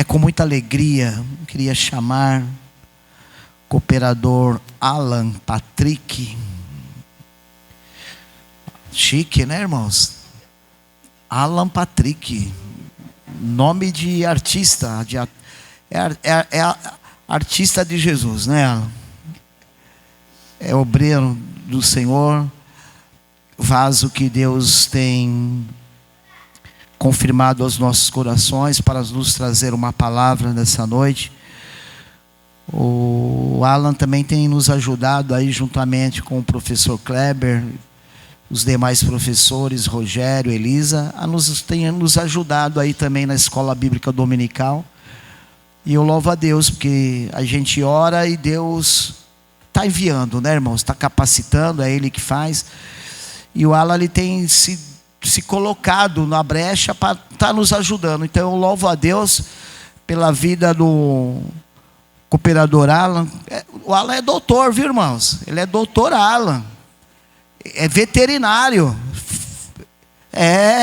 É com muita alegria, queria chamar cooperador Alan Patrick. Chique, né, irmãos? Alan Patrick, nome de artista, é artista de Jesus, né, Alan? É obreiro do Senhor, vaso que Deus tem confirmado aos nossos corações para nos trazer uma palavra nessa noite. O Alan também tem nos ajudado aí juntamente com o professor Kleber, os demais professores, Rogério, Elisa, tem nos ajudado aí também na escola bíblica dominical. E eu louvo a Deus, porque a gente ora e Deus está enviando, né, irmãos? Está capacitando, é Ele que faz. E o Alan, ele tem se colocado na brecha para estar nos ajudando. Então eu louvo a Deus pela vida do cooperador Alan. O Alan é doutor, viu, irmãos? Ele é doutor Alan. É veterinário.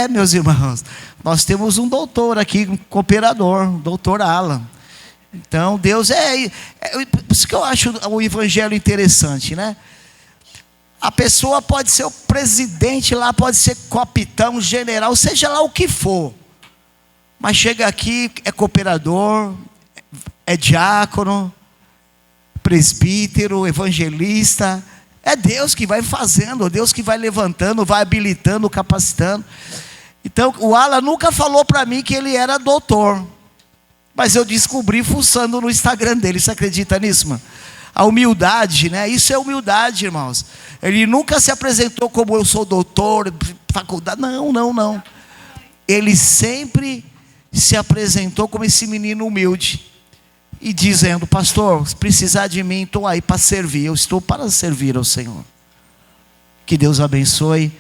Meus irmãos, nós temos um doutor aqui, um cooperador, doutor Alan. Então Deus por isso que eu acho o evangelho interessante, né? A pessoa pode ser o presidente lá, pode ser capitão, general, seja lá o que for, mas chega aqui, é cooperador, é diácono, presbítero, evangelista. É Deus que vai fazendo, Deus que vai levantando, vai habilitando, capacitando. Então o Alan nunca falou para mim que ele era doutor, mas eu descobri fuçando no Instagram dele. Você acredita nisso, mano? A humildade, né? Isso é humildade, irmãos. Ele nunca se apresentou como eu sou doutor, faculdade. Não. Ele sempre se apresentou como esse menino humilde. E dizendo: pastor, se precisar de mim, estou aí para servir. Eu estou para servir ao Senhor. Que Deus abençoe.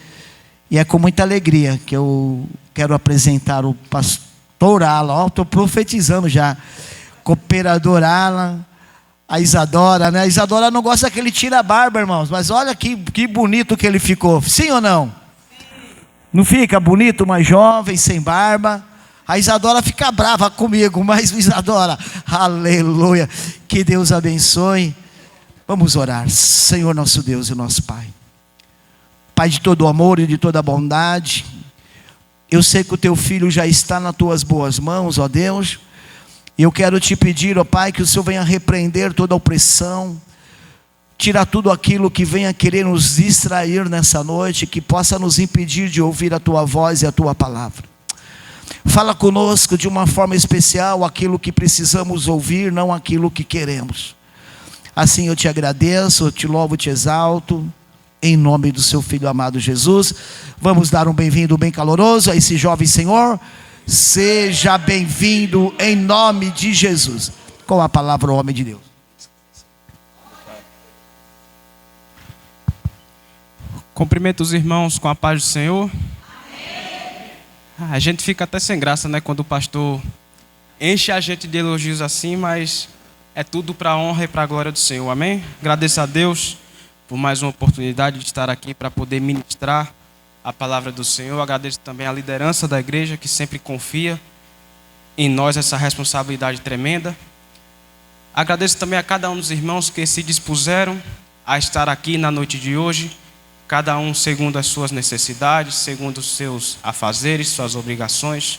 E é com muita alegria que eu quero apresentar o pastor Alan. Estou profetizando já. Cooperador Alan. A Isadora, né? A Isadora não gosta que ele tira a barba, irmãos. Mas olha que bonito que ele ficou. Sim ou não? Sim. Não fica bonito, mais jovem, sem barba? A Isadora fica brava comigo. Mas Isadora, aleluia. Que Deus abençoe. Vamos orar. Senhor nosso Deus e nosso Pai. Pai de todo amor e de toda bondade. Eu sei que o teu filho já está nas tuas boas mãos, ó Deus. E eu quero te pedir, ó Pai, que o Senhor venha repreender toda a opressão, tirar tudo aquilo que venha querer nos distrair nessa noite, que possa nos impedir de ouvir a Tua voz e a Tua palavra. Fala conosco de uma forma especial aquilo que precisamos ouvir, não aquilo que queremos. Assim eu te agradeço, eu te louvo, te exalto, em nome do seu Filho amado Jesus. Vamos dar um bem-vindo bem caloroso a esse jovem senhor. Seja bem-vindo em nome de Jesus. Com a palavra, o homem de Deus. Cumprimento os irmãos com a paz do Senhor. Amém. A gente fica até sem graça, né? Quando o pastor enche a gente de elogios assim, mas é tudo para a honra e para a glória do Senhor. Amém? Agradeço a Deus por mais uma oportunidade de estar aqui para poder ministrar a palavra do Senhor. Agradeço também a liderança da igreja que sempre confia em nós essa responsabilidade tremenda. Agradeço também a cada um dos irmãos que se dispuseram a estar aqui na noite de hoje, cada um segundo as suas necessidades, segundo os seus afazeres, suas obrigações.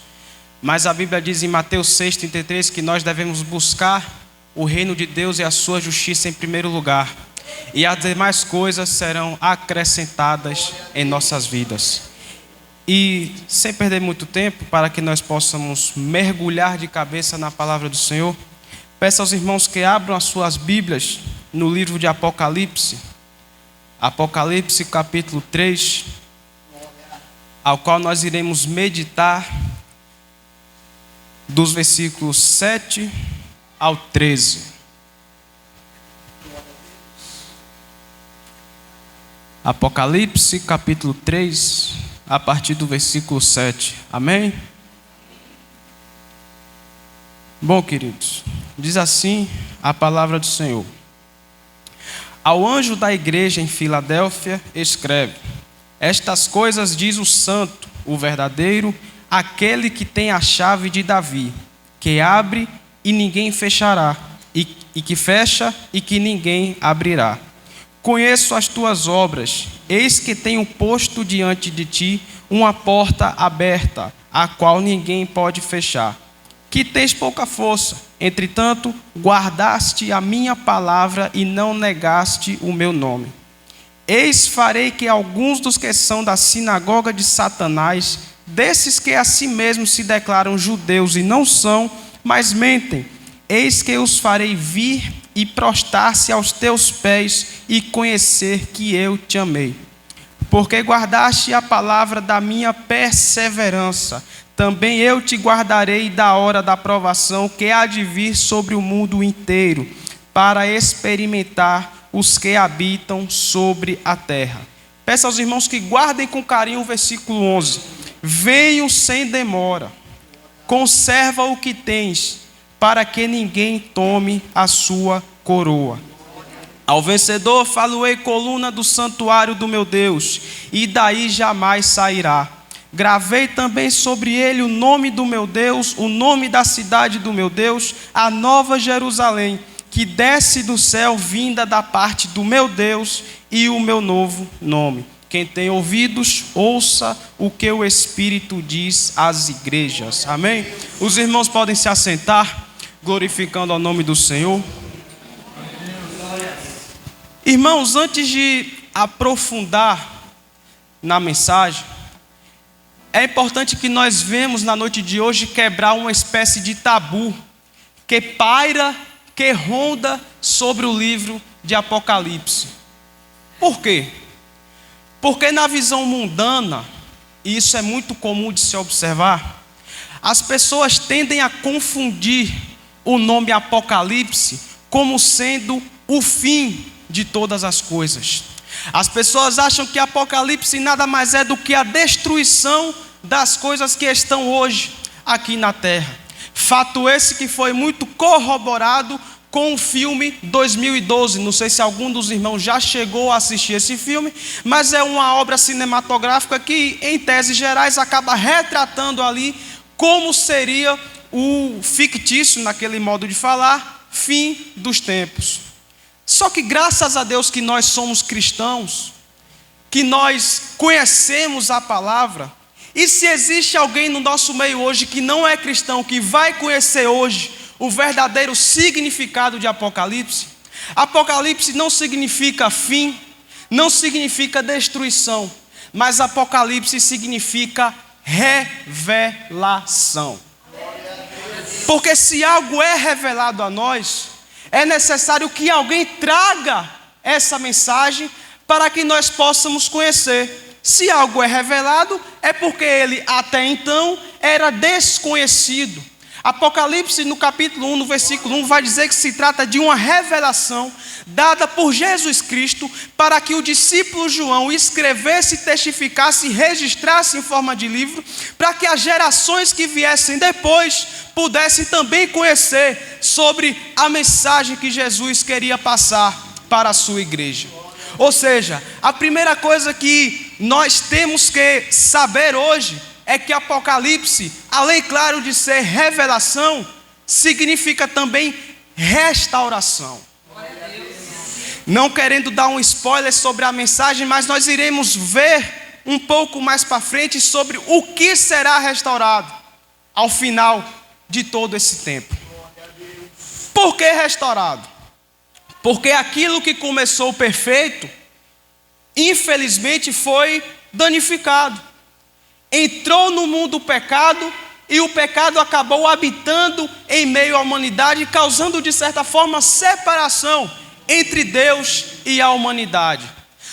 Mas a Bíblia diz em Mateus 6,33 que nós devemos buscar o reino de Deus e a sua justiça em primeiro lugar, e as demais coisas serão acrescentadas em nossas vidas. E sem perder muito tempo, para que nós possamos mergulhar de cabeça na palavra do Senhor, peço aos irmãos que abram as suas Bíblias no livro de Apocalipse. Apocalipse capítulo 3, ao qual nós iremos meditar dos versículos 7 ao 13. Apocalipse capítulo 3, a partir do versículo 7. Amém? Bom, queridos, diz assim a palavra do Senhor. Ao anjo da igreja em Filadélfia escreve: estas coisas diz o santo, o verdadeiro, aquele que tem a chave de Davi. que abre e ninguém fechará, e que fecha e que ninguém abrirá. Conheço as tuas obras, eis que tenho posto diante de ti uma porta aberta, a qual ninguém pode fechar. Que tens pouca força, entretanto, guardaste a minha palavra e não negaste o meu nome. Eis farei que alguns dos que são da sinagoga de Satanás, desses que a si mesmos se declaram judeus e não são, mas mentem, eis que os farei vir e prostrar-se aos teus pés e conhecer que eu te amei. Porque guardaste a palavra da minha perseverança, também eu te guardarei da hora da provação que há de vir sobre o mundo inteiro, para experimentar os que habitam sobre a terra. Peço aos irmãos que guardem com carinho o versículo 11. Venho sem demora, conserva o que tens, para que ninguém tome a sua coroa. Ao vencedor falo-ei coluna do santuário do meu Deus, e daí jamais sairá. Gravei também sobre ele o nome do meu Deus, o nome da cidade do meu Deus, a nova Jerusalém, que desce do céu, vinda da parte do meu Deus, e o meu novo nome. Quem tem ouvidos, ouça o que o Espírito diz às igrejas. Amém? Os irmãos podem se assentar, glorificando ao nome do Senhor. Irmãos, antes de aprofundar na mensagem, é importante que nós vemos na noite de hoje quebrar uma espécie de tabu que paira, que ronda sobre o livro de Apocalipse. Por quê? Porque na visão mundana, e isso é muito comum de se observar, as pessoas tendem a confundir o nome Apocalipse como sendo o fim de todas as coisas. As pessoas acham que Apocalipse nada mais é do que a destruição das coisas que estão hoje aqui na terra. Fato esse que foi muito corroborado com o filme 2012. Não sei se algum dos irmãos já chegou a assistir esse filme, mas é uma obra cinematográfica que, em teses gerais, acaba retratando ali como seria o fictício, naquele modo de falar, fim dos tempos. Só que graças a Deus que nós somos cristãos, que nós conhecemos a palavra, e se existe alguém no nosso meio hoje que não é cristão, que vai conhecer hoje o verdadeiro significado de Apocalipse, Apocalipse não significa fim, não significa destruição, mas Apocalipse significa revelação. Porque se algo é revelado a nós, é necessário que alguém traga essa mensagem para que nós possamos conhecer. Se algo é revelado, é porque ele até então era desconhecido. Apocalipse no capítulo 1, no versículo 1, vai dizer que se trata de uma revelação dada por Jesus Cristo para que o discípulo João escrevesse, testificasse e registrasse em forma de livro, para que as gerações que viessem depois pudessem também conhecer sobre a mensagem que Jesus queria passar para a sua igreja. Ou seja, a primeira coisa que nós temos que saber hoje é que Apocalipse, além, claro, de ser revelação, significa também restauração. Não querendo dar um spoiler sobre a mensagem, mas nós iremos ver um pouco mais para frente sobre o que será restaurado ao final de todo esse tempo. Por que restaurado? Porque aquilo que começou perfeito, infelizmente foi danificado. Entrou no mundo o pecado e o pecado acabou habitando em meio à humanidade, causando de certa forma separação entre Deus e a humanidade.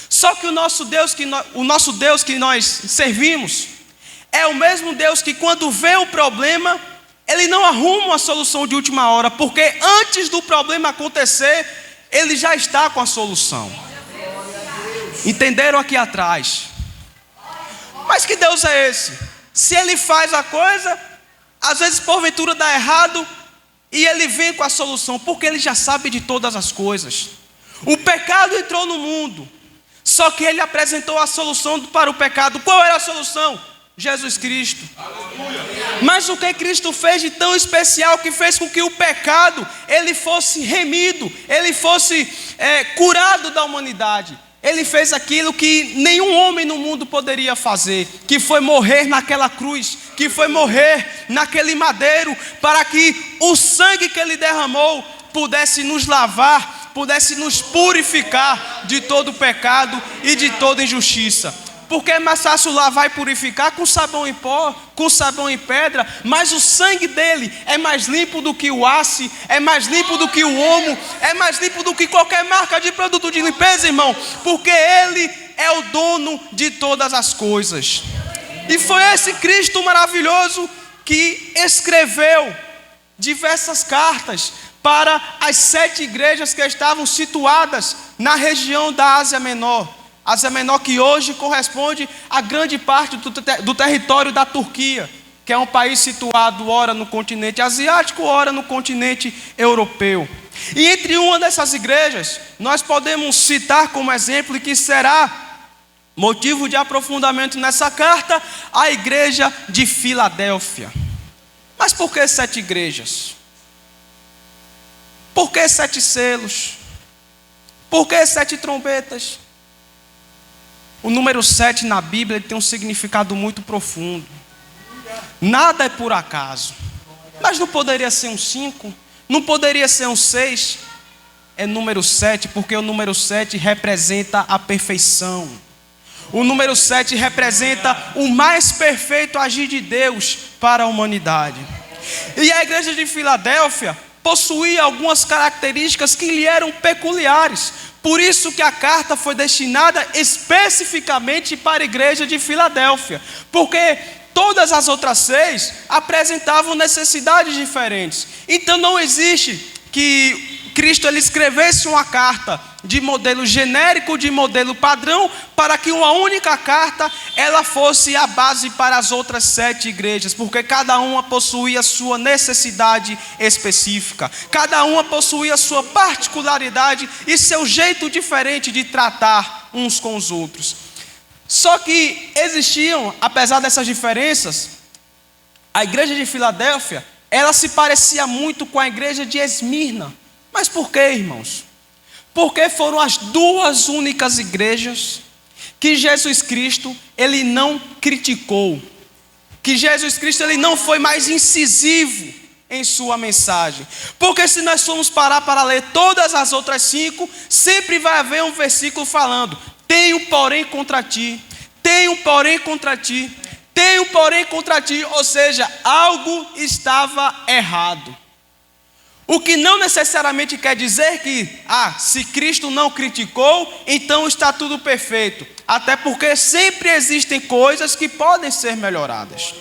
Só que o nosso Deus que nós servimos é o mesmo Deus que, quando vê o problema, ele não arruma uma solução de última hora, porque antes do problema acontecer, ele já está com a solução. Entenderam aqui atrás? Mas que Deus é esse? Se ele faz a coisa, às vezes porventura dá errado, e ele vem com a solução, porque ele já sabe de todas as coisas. O pecado entrou no mundo, só que ele apresentou a solução para o pecado. Qual era a solução? Jesus Cristo. Mas o que Cristo fez de tão especial, que fez com que o pecado ele fosse remido, ele fosse curado da humanidade? Ele fez aquilo que nenhum homem no mundo poderia fazer, que foi morrer naquela cruz, que foi morrer naquele madeiro, para que o sangue que ele derramou pudesse nos lavar, pudesse nos purificar de todo pecado e de toda injustiça. Porque é mais fácil lavar e purificar com sabão em pó, com sabão em pedra, mas o sangue dele é mais limpo do que o aço, é mais limpo do que o omo, é mais limpo do que qualquer marca de produto de limpeza, irmão, porque ele é o dono de todas as coisas. E foi esse Cristo maravilhoso que escreveu diversas cartas para as 7 igrejas que estavam situadas na região da Ásia Menor. Ásia Menor, que hoje corresponde a grande parte do território da Turquia, que é um país situado ora no continente asiático, ora no continente europeu. E entre uma dessas igrejas, nós podemos citar como exemplo, e que será motivo de aprofundamento nessa carta, a igreja de Filadélfia. Mas por que 7 igrejas? Por que 7 selos? Por que 7 trombetas? O número 7 na Bíblia ele tem um significado muito profundo. Nada é por acaso. Mas não poderia ser um 5? Não poderia ser um 6? É número 7, porque o número 7 representa a perfeição. O número 7 representa o mais perfeito agir de Deus para a humanidade. E a igreja de Filadélfia possuía algumas características que lhe eram peculiares. Por isso que a carta foi destinada especificamente para a igreja de Filadélfia. Porque todas as outras 6 apresentavam necessidades diferentes. Então não existe que Cristo ele escrevesse uma carta de modelo genérico, de modelo padrão, para que uma única carta ela fosse a base para as outras 7 igrejas, porque cada uma possuía sua necessidade específica, cada uma possuía sua particularidade e seu jeito diferente de tratar uns com os outros. Só que existiam, apesar dessas diferenças, a igreja de Filadélfia, ela se parecia muito com a igreja de Esmirna. Mas por quê, irmãos? Porque foram as 2 únicas igrejas que Jesus Cristo ele não criticou, que Jesus Cristo ele não foi mais incisivo em sua mensagem. Porque se nós formos parar para ler todas as outras 5, sempre vai haver um versículo falando: tenho porém contra ti, tenho porém contra ti, tenho porém contra ti. Ou seja, algo estava errado. O que não necessariamente quer dizer que, se Cristo não criticou, então está tudo perfeito. Até porque sempre existem coisas que podem ser melhoradas.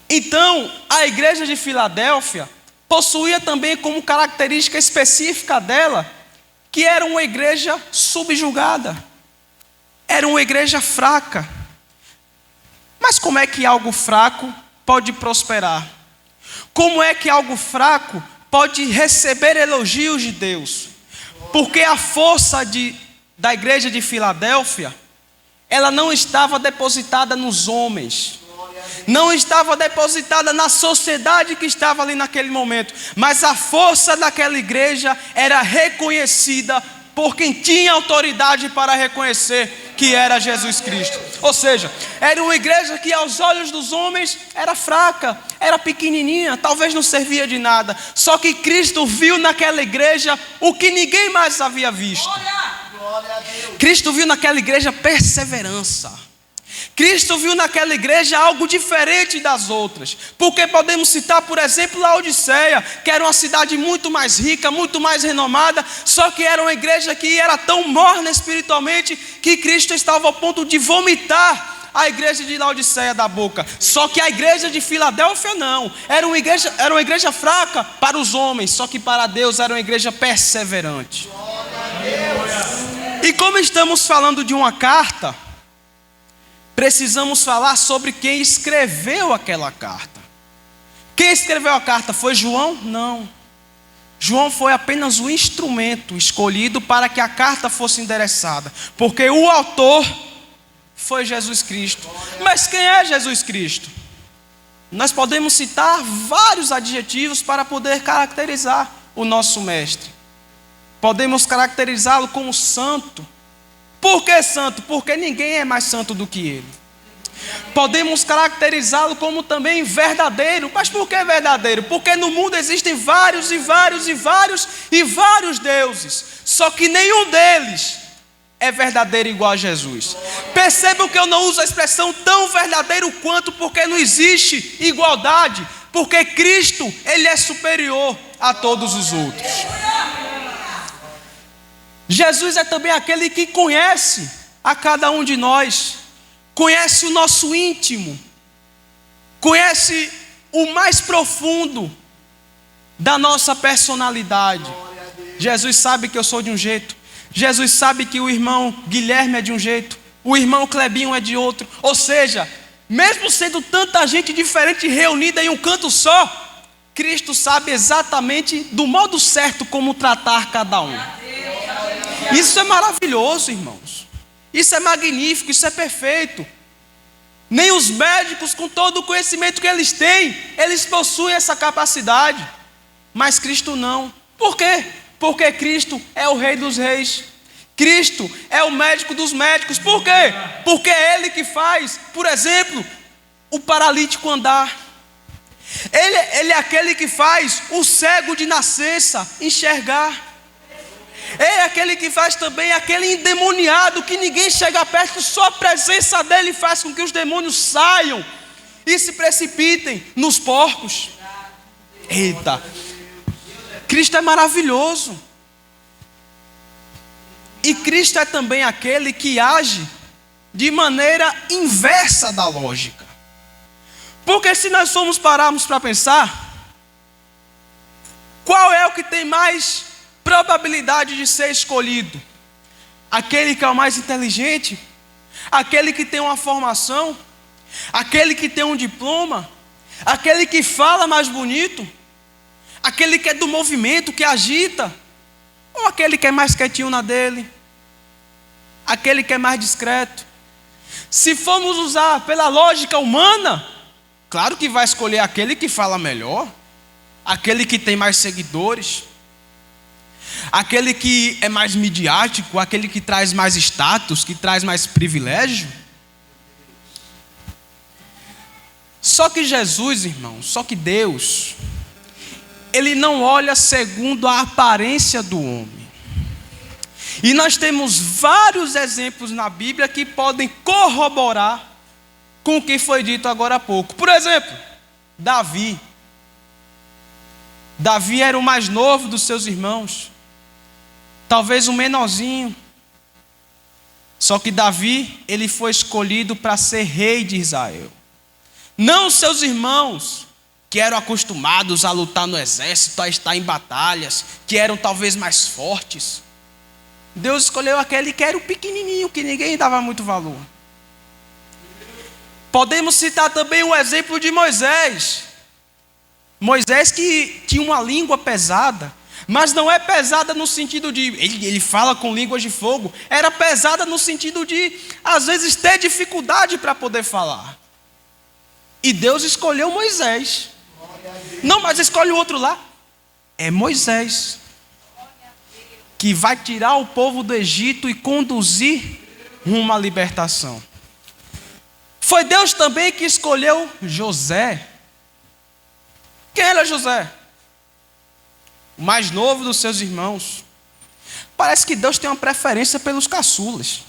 Então, a igreja de Filadélfia possuía também como característica específica dela, que era uma igreja subjugada. Era uma igreja fraca. Mas como é que algo fraco pode prosperar? Como é que algo fraco pode receber elogios de Deus? Porque a força da igreja de Filadélfia, ela não estava depositada nos homens, não estava depositada na sociedade que estava ali naquele momento, mas a força daquela igreja era reconhecida por quem tinha autoridade para reconhecer que era Jesus Cristo. Ou seja, era uma igreja que aos olhos dos homens era fraca, era pequenininha, talvez não servia de nada. Só que Cristo viu naquela igreja o que ninguém mais havia visto. Cristo viu naquela igreja perseverança. Cristo viu naquela igreja algo diferente das outras. Porque podemos citar, por exemplo, Laodiceia, que era uma cidade muito mais rica, muito mais renomada, só que era uma igreja que era tão morna espiritualmente que Cristo estava ao ponto de vomitar a igreja de Laodiceia da boca. Só que a igreja de Filadélfia não. Era uma igreja fraca para os homens, só que para Deus era uma igreja perseverante. E como estamos falando de uma carta, precisamos falar sobre quem escreveu aquela carta. Quem escreveu a carta foi João? Não. João foi apenas o instrumento escolhido para que a carta fosse endereçada. Porque o autor foi Jesus Cristo. Mas quem é Jesus Cristo? Nós podemos citar vários adjetivos para poder caracterizar o nosso mestre. Podemos caracterizá-lo como santo. Por que santo? Porque ninguém é mais santo do que ele. Podemos caracterizá-lo como também verdadeiro. Mas por que verdadeiro? Porque no mundo existem vários deuses. Só que nenhum deles é verdadeiro igual a Jesus. Percebam que eu não uso a expressão tão verdadeiro quanto, porque não existe igualdade. Porque Cristo, Ele é superior a todos os outros. Jesus é também aquele que conhece a cada um de nós. Conhece o nosso íntimo. Conhece o mais profundo da nossa personalidade. Jesus sabe que eu sou de um jeito. Jesus sabe que o irmão Guilherme é de um jeito, o irmão Clebinho é de outro. Ou seja, mesmo sendo tanta gente diferente reunida em um canto só, Cristo sabe exatamente do modo certo como tratar cada um. Isso é maravilhoso, irmãos. Isso é magnífico, isso é perfeito. Nem os médicos, com todo o conhecimento que eles têm, eles possuem essa capacidade. Mas Cristo não. Por quê? Porque Cristo é o Rei dos Reis. Cristo é o médico dos médicos. Por quê? Porque é Ele que faz, por exemplo, o paralítico andar. Ele é aquele que faz o cego de nascença enxergar. Ele é aquele que faz também aquele endemoniado que ninguém chega perto, só a presença dele faz com que os demônios saiam e se precipitem nos porcos. Eita! Cristo é maravilhoso. E Cristo é também aquele que age de maneira inversa da lógica. Porque se nós pararmos para pensar, qual é o que tem mais probabilidade de ser escolhido? Aquele que é o mais inteligente? Aquele que tem uma formação? Aquele que tem um diploma? Aquele que fala mais bonito? Aquele que é do movimento, que agita? Ou aquele que é mais quietinho na dele? Aquele que é mais discreto? Se formos usar pela lógica humana, claro que vai escolher aquele que fala melhor, aquele que tem mais seguidores, aquele que é mais midiático, aquele que traz mais status, que traz mais privilégio. Só que Jesus, irmão, só que Deus, Ele não olha segundo a aparência do homem. E nós temos vários exemplos na Bíblia que podem corroborar com o que foi dito agora há pouco. Por exemplo, Davi. Davi era o mais novo dos seus irmãos. Talvez o menorzinho. Só que Davi, ele foi escolhido para ser rei de Israel. Não os seus irmãos, que eram acostumados a lutar no exército, a estar em batalhas, que eram talvez mais fortes. Deus escolheu aquele que era o pequenininho, que ninguém dava muito valor. Podemos citar também o exemplo de Moisés. Moisés que tinha uma língua pesada, mas não é pesada no sentido de, ele fala com línguas de fogo, era pesada no sentido de, às vezes, ter dificuldade para poder falar. E Deus escolheu Moisés. Não, mas escolhe o outro lá. É Moisés, que vai tirar o povo do Egito e conduzir rumo à libertação. Foi Deus também que escolheu José. Quem era José? O mais novo dos seus irmãos. Parece que Deus tem uma preferência pelos caçulas.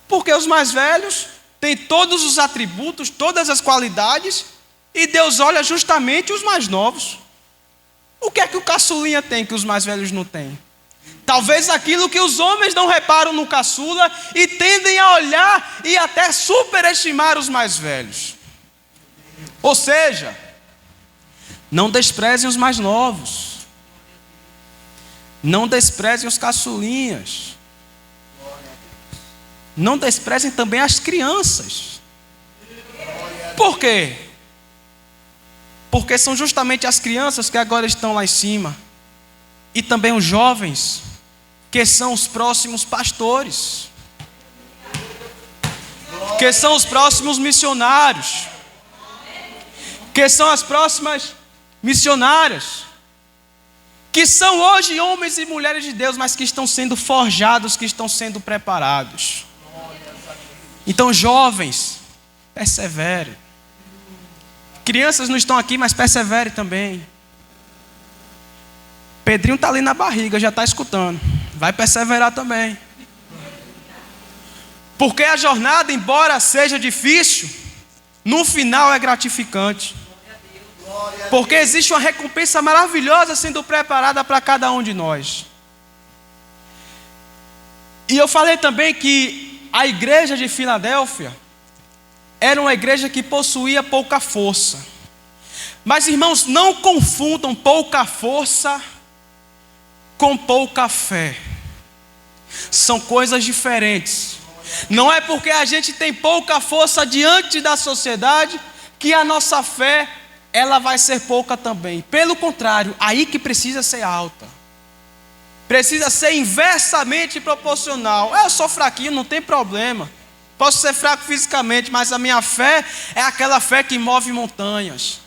Porque os mais velhos têm todos os atributos, todas as qualidades, e Deus olha justamente os mais novos. O que é que o caçulinha tem que os mais velhos não têm? Talvez aquilo que os homens não reparam no caçula e tendem a olhar e até superestimar os mais velhos. Ou seja, não desprezem os mais novos. Não desprezem os caçulinhas. Não desprezem também as crianças. Por quê? Porque são justamente as crianças que agora estão lá em cima. E também os jovens, que são os próximos pastores. que são os próximos missionários, que são as próximas missionárias, que são hoje homens e mulheres de Deus, mas que estão sendo forjados, que estão sendo preparados. Então, jovens, persevere. Crianças não estão aqui, mas persevere também. Pedrinho está ali na barriga, já está escutando. Vai perseverar também. Porque a jornada, embora seja difícil, no final é gratificante. Porque existe uma recompensa maravilhosa sendo preparada para cada um de nós. E eu falei também que a igreja de Filadélfia era uma igreja que possuía pouca força. Mas, irmãos, não confundam pouca força com pouca fé. São coisas diferentes. Não é porque a gente tem pouca força diante da sociedade que a nossa fé ela vai ser pouca também. Pelo contrário, aí que precisa ser alta. Precisa ser inversamente proporcional. Eu sou fraquinho, não tem problema. Posso ser fraco fisicamente, mas a minha fé é aquela fé que move montanhas.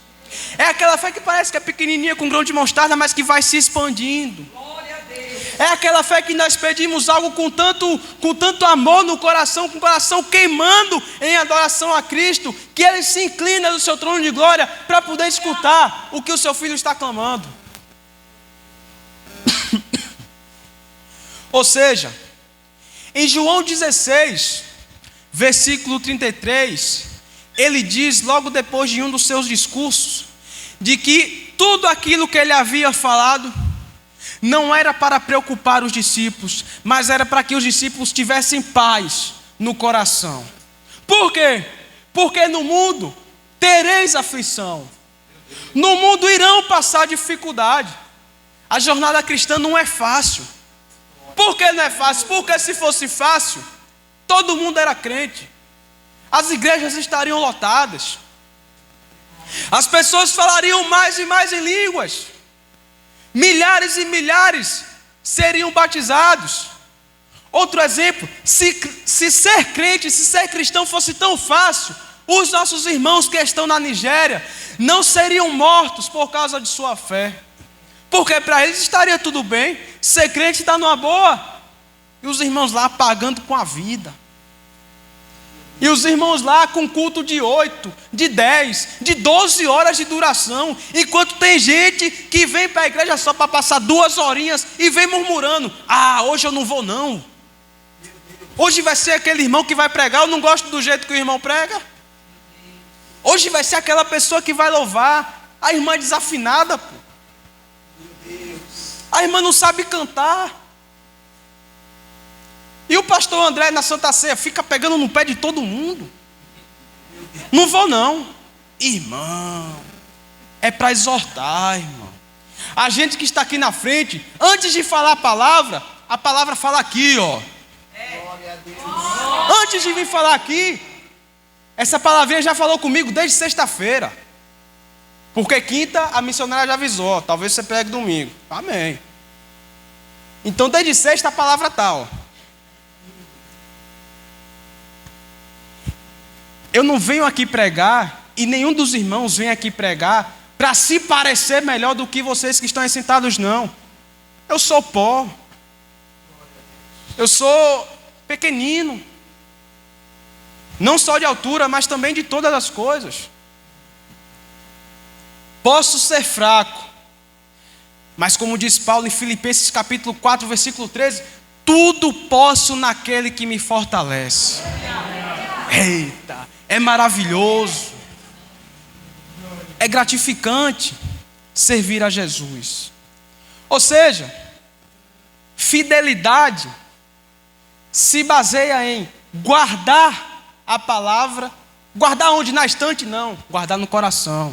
É aquela fé que parece que é pequenininha com grão de mostarda, mas que vai se expandindo. É aquela fé que nós pedimos algo com tanto amor no coração, com o coração queimando em adoração a Cristo, que Ele se inclina do seu trono de glória para poder escutar o que o seu filho está clamando. Ou seja, em João 16, versículo 33, ele diz, logo depois de um dos seus discursos, de que tudo aquilo que ele havia falado não era para preocupar os discípulos, mas era para que os discípulos tivessem paz no coração. Por quê? Porque no mundo tereis aflição. No mundo irão passar dificuldade. A jornada cristã não é fácil. Por que não é fácil? Porque se fosse fácil, todo mundo era crente. As igrejas estariam lotadas. As pessoas falariam mais e mais em línguas. Milhares e milhares seriam batizados. Outro exemplo, se ser crente, se ser cristão fosse tão fácil, os nossos irmãos que estão na Nigéria não seriam mortos por causa de sua fé. Porque para eles estaria tudo bem, ser crente está numa boa. E os irmãos lá pagando com a vida. E os irmãos lá com culto de 8, de 10, de 12 horas de duração. Enquanto tem gente que vem para a igreja só para passar 2 horinhas e vem murmurando: ah, hoje eu não vou não. Hoje vai ser aquele irmão que vai pregar, eu não gosto do jeito que o irmão prega. Hoje vai ser aquela pessoa que vai louvar. A irmã é desafinada, pô. A irmã não sabe cantar. E o pastor André na Santa Ceia fica pegando no pé de todo mundo. Não vou não. Irmão, é para exortar, irmão. A gente que está aqui na frente, antes de falar a palavra fala aqui, ó. Antes de vir falar aqui, essa palavrinha já falou comigo desde sexta-feira. Porque quinta a missionária já avisou, ó, talvez você pregue domingo. Amém. Então desde sexta a palavra está, ó. Eu não venho aqui pregar, e nenhum dos irmãos vem aqui pregar, para se parecer melhor do que vocês que estão aí sentados, não. Eu sou pó. Eu sou pequenino. Não só de altura, mas também de todas as coisas. Posso ser fraco, mas como diz Paulo em Filipenses capítulo 4, versículo 13, tudo posso naquele que me fortalece. Eita! É maravilhoso, é gratificante servir a Jesus. Ou seja, fidelidade se baseia em guardar a palavra. Guardar onde? Na estante? Não, guardar no coração.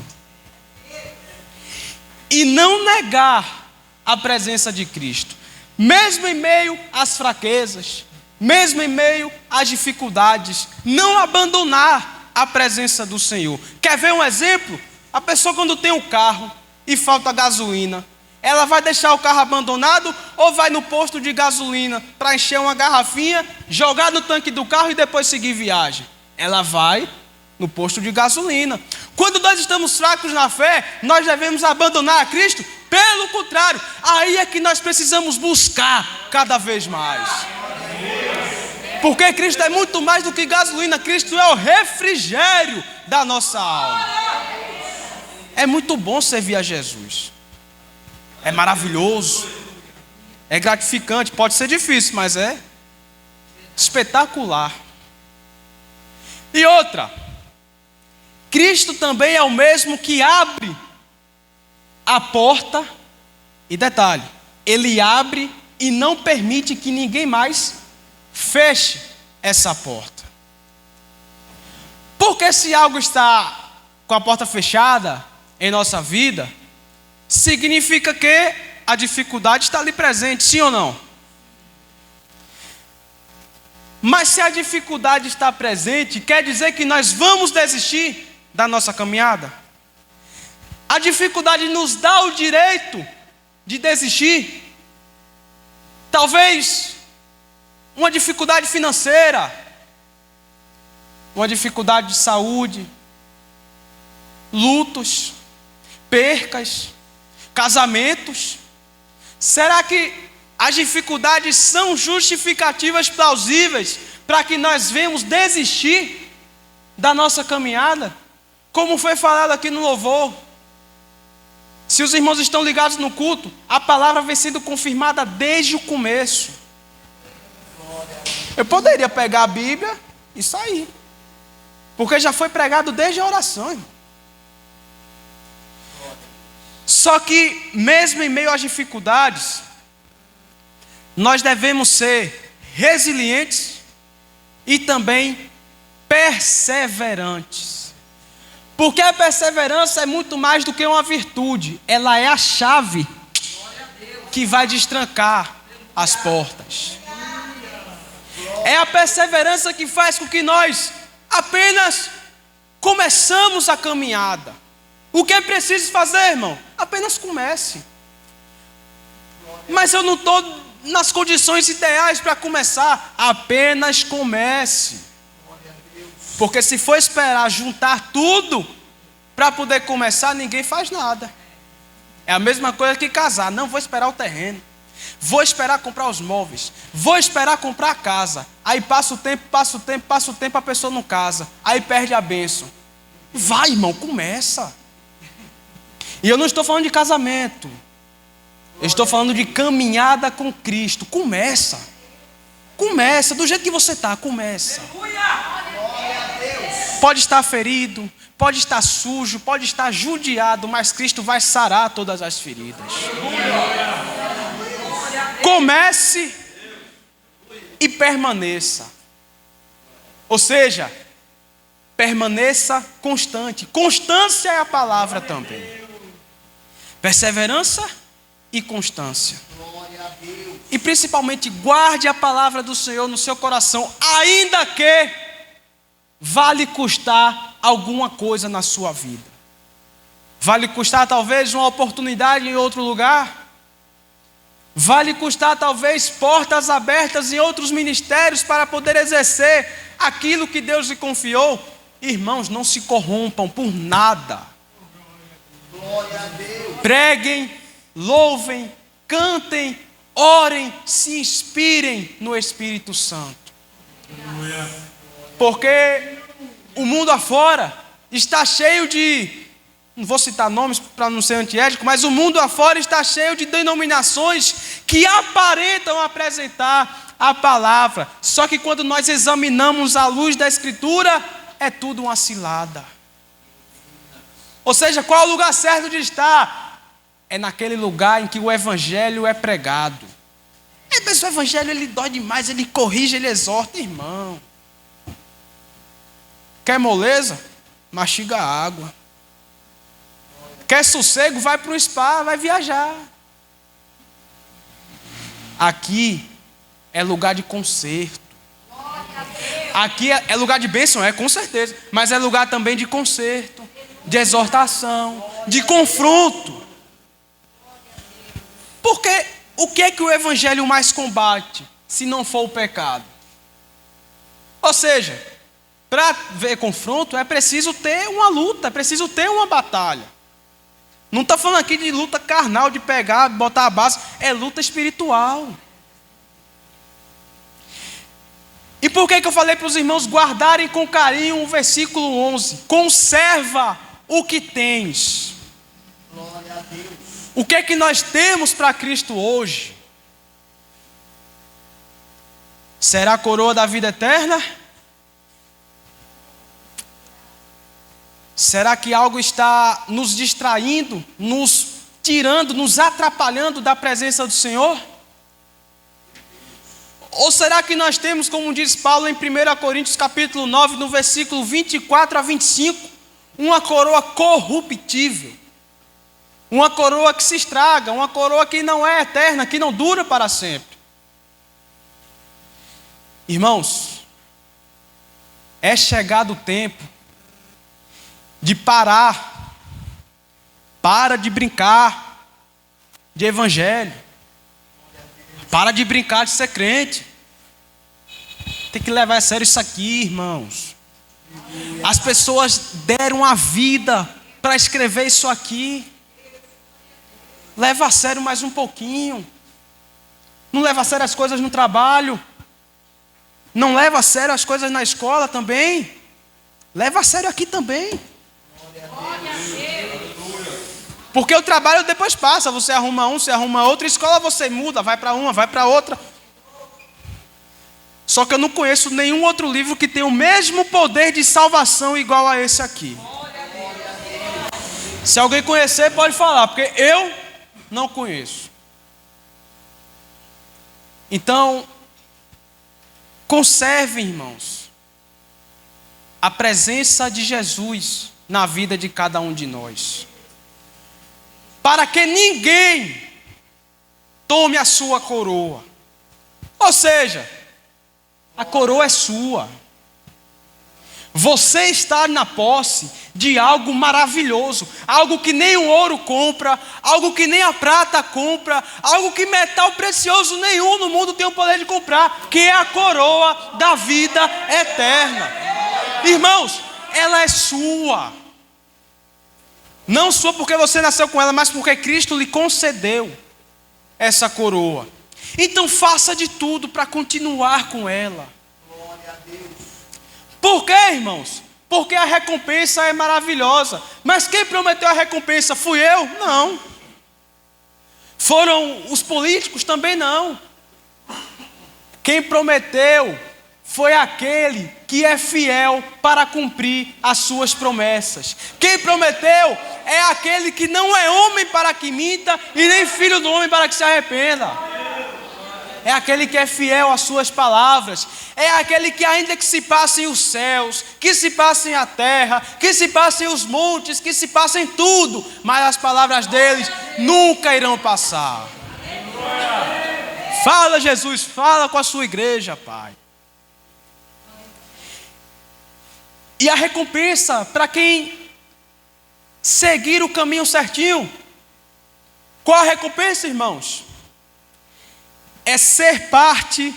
E não negar a presença de Cristo, mesmo em meio às fraquezas, mesmo em meio às dificuldades, não abandonar a presença do Senhor. Quer ver um exemplo? A pessoa quando tem um carro e falta gasolina, ela vai deixar o carro abandonado ou vai no posto de gasolina para encher uma garrafinha, jogar no tanque do carro e depois seguir viagem? Ela vai no posto de gasolina. Quando nós estamos fracos na fé, nós devemos abandonar a Cristo? Pelo contrário, aí é que nós precisamos buscar cada vez mais. Porque Cristo é muito mais do que gasolina. Cristo é o refrigério da nossa alma. É muito bom servir a Jesus. É maravilhoso. É gratificante. Pode ser difícil, mas é espetacular. E outra, Cristo também é o mesmo que abre a porta. E detalhe, Ele abre e não permite que ninguém mais feche essa porta. Porque se algo está com a porta fechada em nossa vida, significa que a dificuldade está ali presente, sim ou não? Mas se a dificuldade está presente, quer dizer que nós vamos desistir da nossa caminhada? A dificuldade nos dá o direito de desistir? Talvez uma dificuldade financeira, uma dificuldade de saúde, lutos, percas, casamentos. Será que as dificuldades são justificativas plausíveis para que nós venhamos desistir da nossa caminhada? Como foi falado aqui no louvor, se os irmãos estão ligados no culto, a palavra vem sendo confirmada desde o começo. Eu poderia pegar a Bíblia e sair, porque já foi pregado desde a oração, irmão. Só que mesmo em meio às dificuldades, nós devemos ser resilientes e também perseverantes. Porque a perseverança é muito mais do que uma virtude. Ela é a chave que vai destrancar as portas. É a perseverança que faz com que nós apenas começamos a caminhada. O que é preciso fazer, irmão? Apenas comece. Mas eu não estou nas condições ideais para começar. Apenas comece. Porque se for esperar juntar tudo para poder começar, ninguém faz nada. É a mesma coisa que casar. Não, vou esperar o terreno, vou esperar comprar os móveis, vou esperar comprar a casa. Aí passa o tempo, a pessoa não casa. Aí perde a bênção. Vai, irmão, começa. E eu não estou falando de casamento, eu estou falando de caminhada com Cristo. Começa. Começa, do jeito que você está, começa. Pode estar ferido, pode estar sujo, pode estar judiado, mas Cristo vai sarar todas as feridas. Comece e permaneça. Ou seja, permaneça constante. Constância é a palavra também. Perseverança e constância. E principalmente guarde a palavra do Senhor no seu coração, ainda que vale custar alguma coisa na sua vida. Vale custar talvez uma oportunidade em outro lugar. Vale custar talvez portas abertas em outros ministérios para poder exercer aquilo que Deus lhe confiou. Irmãos, não se corrompam por nada. Preguem, louvem, cantem, orem, se inspirem no Espírito Santo. Porque o mundo afora está cheio de, não vou citar nomes para não ser antiético, mas o mundo afora está cheio de denominações que aparentam apresentar a palavra. Só que quando nós examinamos à luz da Escritura, é tudo uma cilada. Ou seja, qual é o lugar certo de estar? É naquele lugar em que o Evangelho é pregado. Mas o Evangelho ele dói demais, ele corrige, ele exorta, irmão. Quer moleza? Mastiga a água. Quer sossego? Vai para o spa, vai viajar. Aqui é lugar de conserto. Aqui é lugar de bênção, com certeza. Mas é lugar também de conserto, de exortação, de confronto. Porque o que é que o Evangelho mais combate, se não for o pecado? Ou seja, para ver confronto, é preciso ter uma luta, é preciso ter uma batalha. Não está falando aqui de luta carnal, de pegar, botar a base, é luta espiritual. E por que eu falei para os irmãos guardarem com carinho o versículo 11? Conserva o que tens. Glória a Deus. O que é que nós temos para Cristo hoje? Será a coroa da vida eterna? Será que algo está nos distraindo, nos tirando, nos atrapalhando da presença do Senhor? Ou será que nós temos, como diz Paulo em 1 Coríntios capítulo 9, no versículo 24 a 25, uma coroa corruptível, uma coroa que se estraga, uma coroa que não é eterna, que não dura para sempre? Irmãos, é chegado o tempo de parar, para de brincar de evangelho, para de brincar de ser crente. Tem que levar a sério isso aqui, irmãos. As pessoas deram a vida para escrever isso aqui. Leva a sério mais um pouquinho. Não leva a sério as coisas no trabalho. Não leva a sério as coisas na escola também. Leva a sério aqui também. Porque o trabalho depois passa, você arruma um, você arruma outro, escola você muda, vai para uma, vai para outra. Só que eu não conheço nenhum outro livro que tenha o mesmo poder de salvação igual a esse aqui. Se alguém conhecer, pode falar, porque eu não conheço. Então, conservem, irmãos, a presença de Jesus na vida de cada um de nós, para que ninguém tome a sua coroa. Ou seja, a coroa é sua. Você está na posse de algo maravilhoso, algo que nem o ouro compra, algo que nem a prata compra, algo que metal precioso nenhum no mundo tem o poder de comprar, que é a coroa da vida eterna. Irmãos, ela é sua. Não só porque você nasceu com ela, mas porque Cristo lhe concedeu essa coroa. Então faça de tudo para continuar com ela. Glória a Deus. Por quê, irmãos? Porque a recompensa é maravilhosa. Mas quem prometeu a recompensa? Fui eu? Não. Foram os políticos? Também não. Quem prometeu foi aquele que é fiel para cumprir as suas promessas. Quem prometeu é aquele que não é homem para que minta e nem filho do homem para que se arrependa. É aquele que é fiel às suas palavras. É aquele que ainda que se passem os céus, que se passem a terra, que se passem os montes, que se passem tudo, mas as palavras deles nunca irão passar. Fala, Jesus, fala com a sua igreja, Pai. E a recompensa para quem seguir o caminho certinho. Qual a recompensa, irmãos? É ser parte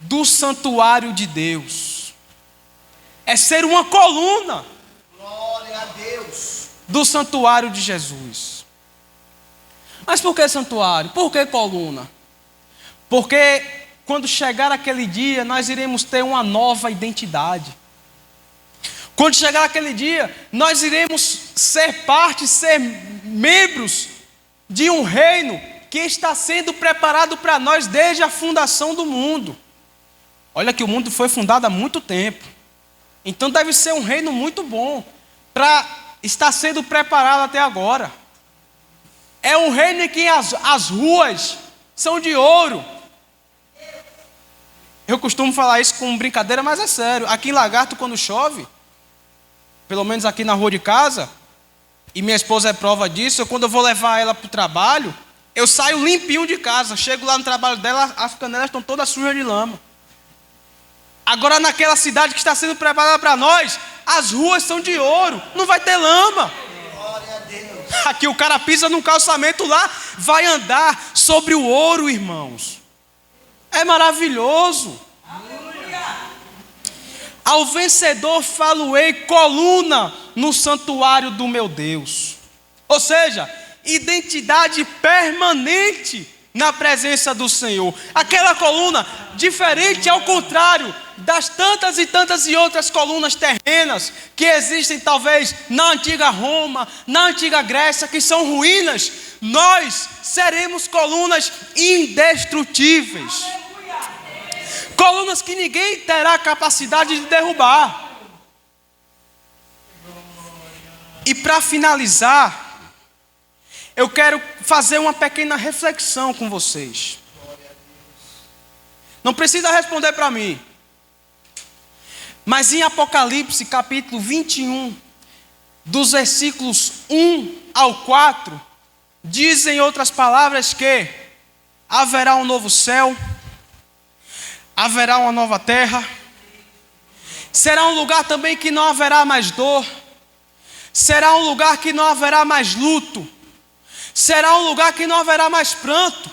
do santuário de Deus. É ser uma coluna. Glória a Deus. Do santuário de Jesus. Mas por que santuário? Por que coluna? Porque quando chegar aquele dia, nós iremos ter uma nova identidade. Quando chegar aquele dia, nós iremos ser parte, ser membros de um reino que está sendo preparado para nós desde a fundação do mundo. Olha que o mundo foi fundado há muito tempo. Então deve ser um reino muito bom para estar sendo preparado até agora. É um reino em que as ruas são de ouro. Eu costumo falar isso com brincadeira, mas é sério. Aqui em Lagarto, quando chove, pelo menos aqui na rua de casa, e minha esposa é prova disso, quando eu vou levar ela para o trabalho, eu saio limpinho de casa, chego lá no trabalho dela, as canelas estão todas sujas de lama. Agora naquela cidade que está sendo preparada para nós, as ruas são de ouro, não vai ter lama. Glória a Deus. Aqui o cara pisa num calçamento lá, vai andar sobre o ouro, irmãos. É maravilhoso. Ao vencedor falo-ei coluna no santuário do meu Deus. Ou seja, identidade permanente na presença do Senhor. Aquela coluna diferente, ao contrário das tantas e tantas e outras colunas terrenas que existem talvez na antiga Roma, na antiga Grécia, que são ruínas. Nós seremos colunas indestrutíveis. Colunas que ninguém terá capacidade de derrubar. E para finalizar, eu quero fazer uma pequena reflexão com vocês. Não precisa responder para mim. Mas em Apocalipse capítulo 21, dos versículos 1 ao 4, diz em outras palavras que haverá um novo céu, haverá uma nova terra, será um lugar também que não haverá mais dor, será um lugar que não haverá mais luto, será um lugar que não haverá mais pranto,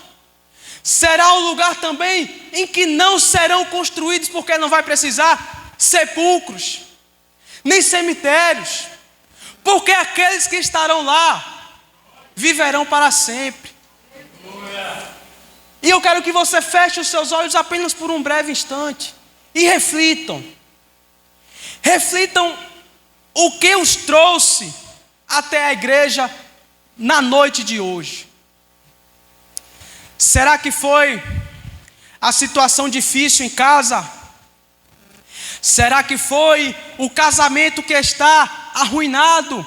será um lugar também em que não serão construídos, porque não vai precisar sepulcros, nem cemitérios, porque aqueles que estarão lá viverão para sempre. E eu quero que você feche os seus olhos apenas por um breve instante e reflitam. Reflitam o que os trouxe até a igreja na noite de hoje. Será que foi a situação difícil em casa? Será que foi o casamento que está arruinado?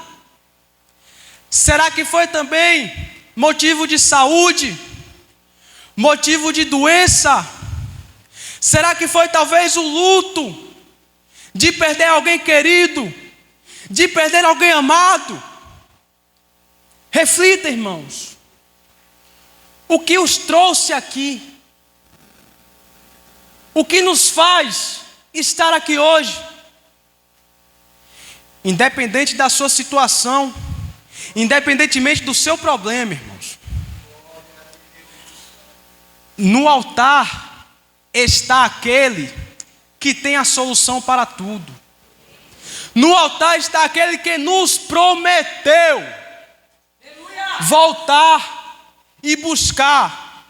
Será que foi também motivo de saúde? Motivo de doença? Será que foi talvez o luto de perder alguém querido, de perder alguém amado? Reflita, irmãos, o que os trouxe aqui, o que nos faz estar aqui hoje, independente da sua situação, independentemente do seu problema, irmãos. No altar está aquele que tem a solução para tudo. No altar está aquele que nos prometeu voltar e buscar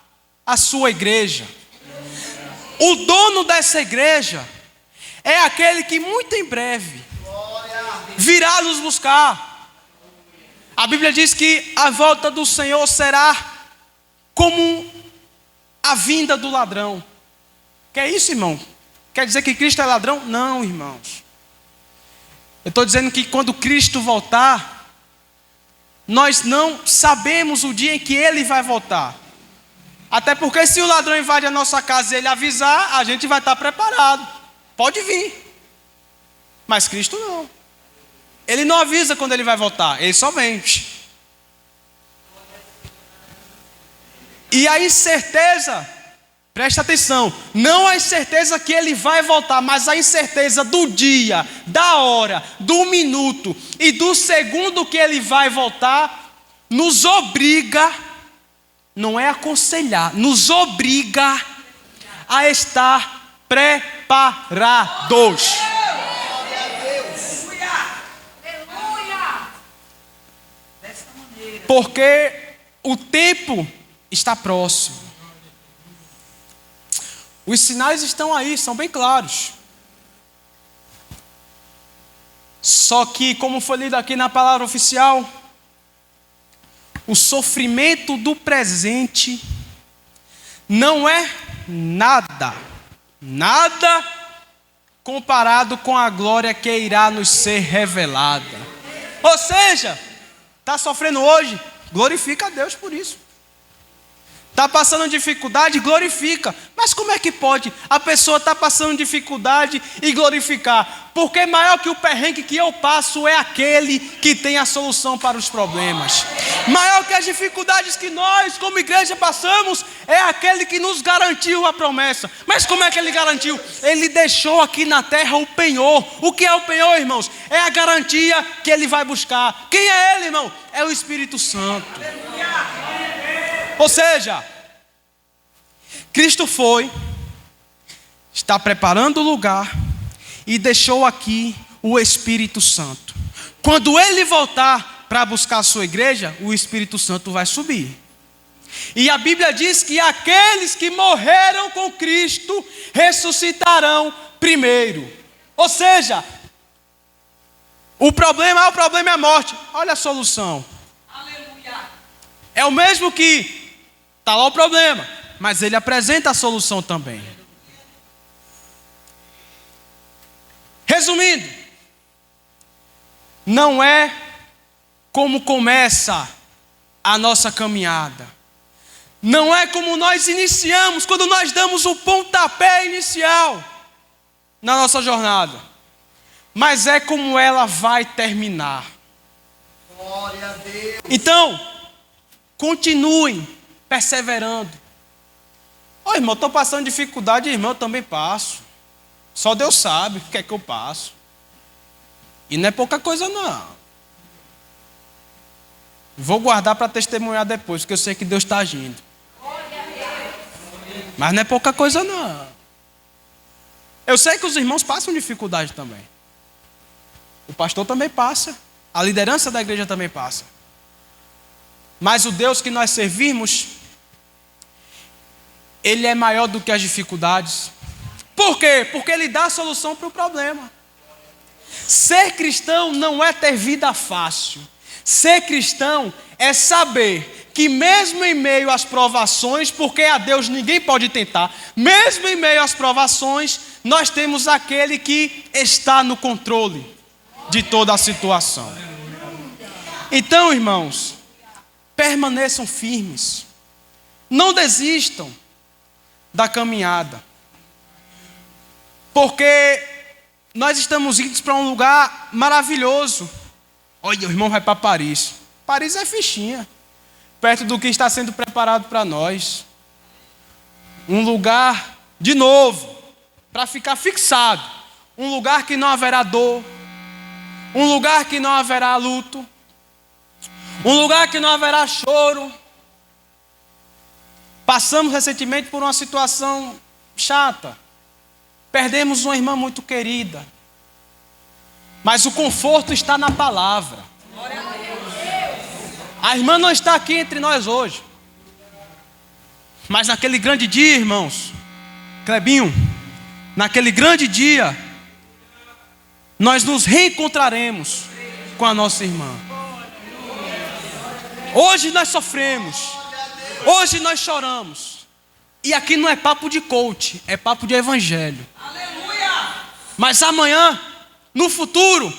a sua igreja. O dono dessa igreja é aquele que muito em breve virá nos buscar. A Bíblia diz que a volta do Senhor será como a vinda do ladrão. Que é isso, irmão? Quer dizer que Cristo é ladrão? Não, irmãos. Eu estou dizendo que quando Cristo voltar, nós não sabemos o dia em que Ele vai voltar. Até porque se o ladrão invade a nossa casa e ele avisar, a gente vai estar preparado. Pode vir. Mas Cristo não. Ele não avisa quando Ele vai voltar, Ele só vem. E a incerteza, presta atenção, não a incerteza que Ele vai voltar, mas a incerteza do dia, da hora, do minuto e do segundo que Ele vai voltar, nos obriga, não é aconselhar, nos obriga a estar preparados. Porque o tempo está próximo. Os sinais estão aí, são bem claros. Só que, como foi lido aqui na palavra oficial, o sofrimento do presente não é nada comparado com a glória que irá nos ser revelada. Ou seja, está sofrendo hoje, glorifica a Deus por isso. Está passando dificuldade, glorifica. Mas como é que pode a pessoa estar passando dificuldade e glorificar? Porque maior que o perrengue que eu passo é aquele que tem a solução para os problemas. Maior que as dificuldades que nós, como igreja, passamos, é aquele que nos garantiu a promessa. Mas como é que Ele garantiu? Ele deixou aqui na terra o penhor. O que é o penhor, irmãos? É a garantia que Ele vai buscar. Quem é Ele, irmão? É o Espírito Santo. Ou seja, Cristo está preparando o lugar e deixou aqui o Espírito Santo. Quando ele voltar para buscar a sua igreja, o Espírito Santo vai subir. E a Bíblia diz que aqueles que morreram com Cristo ressuscitarão primeiro. Ou seja, o problema é a morte. Olha a solução. Aleluia. É o mesmo que está lá o problema, mas ele apresenta a solução também. Resumindo, não é como começa a nossa caminhada. Não é como nós iniciamos, quando nós damos o pontapé inicial na nossa jornada. Mas é como ela vai terminar. Glória a Deus. Então, continuem perseverando. Ô irmão, estou passando dificuldade, irmão, eu também passo. Só Deus sabe o que é que eu passo. E não é pouca coisa não. Vou guardar para testemunhar depois, porque eu sei que Deus está agindo. Mas não é pouca coisa não. Eu sei que os irmãos passam dificuldade também. O pastor também passa. A liderança da igreja também passa. Mas o Deus que nós servimos, Ele é maior do que as dificuldades. Por quê? Porque Ele dá a solução para o problema. Ser cristão não é ter vida fácil. Ser cristão é saber que mesmo em meio às provações, porque a Deus ninguém pode tentar, mesmo em meio às provações, nós temos aquele que está no controle de toda a situação. Então, irmãos, permaneçam firmes. Não desistam da caminhada. Porque nós estamos indo para um lugar maravilhoso. Olha, o irmão vai para Paris. Paris é fichinha, perto do que está sendo preparado para nós. Um lugar, de novo, para ficar fixado. Um lugar que não haverá dor. Um lugar que não haverá luto. Um lugar que não haverá choro. Passamos recentemente por uma situação chata. Perdemos uma irmã muito querida. Mas o conforto está na palavra. A irmã não está aqui entre nós hoje. Mas naquele grande dia, irmãos, Clebinho, naquele grande dia, nós nos reencontraremos com a nossa irmã. Hoje nós sofremos. Hoje nós choramos. E aqui não é papo de coach, é papo de evangelho. Mas amanhã, no futuro,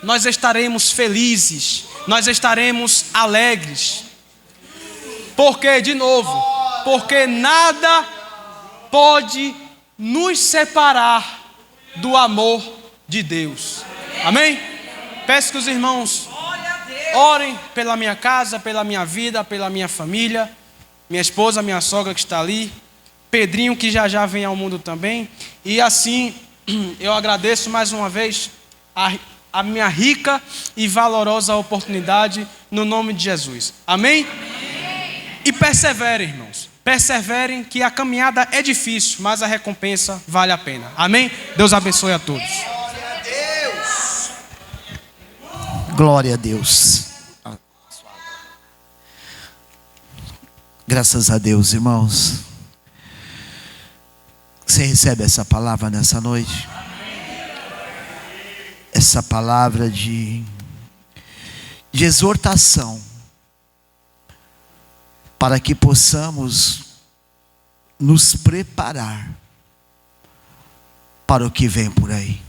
nós estaremos felizes, nós estaremos alegres. Porque, de novo, porque nada pode nos separar do amor de Deus. Amém? Peço que os irmãos orem pela minha casa, pela minha vida, pela minha família, minha esposa, minha sogra que está ali, Pedrinho que já vem ao mundo também. E assim, eu agradeço mais uma vez a minha rica e valorosa oportunidade no nome de Jesus. Amém? E perseverem, irmãos. Perseverem, que a caminhada é difícil, mas a recompensa vale a pena. Amém? Deus abençoe a todos. Glória a Deus. Glória a Deus. Graças a Deus, irmãos. Você recebe essa palavra nessa noite? Essa palavra de exortação, para que possamos nos preparar para o que vem por aí.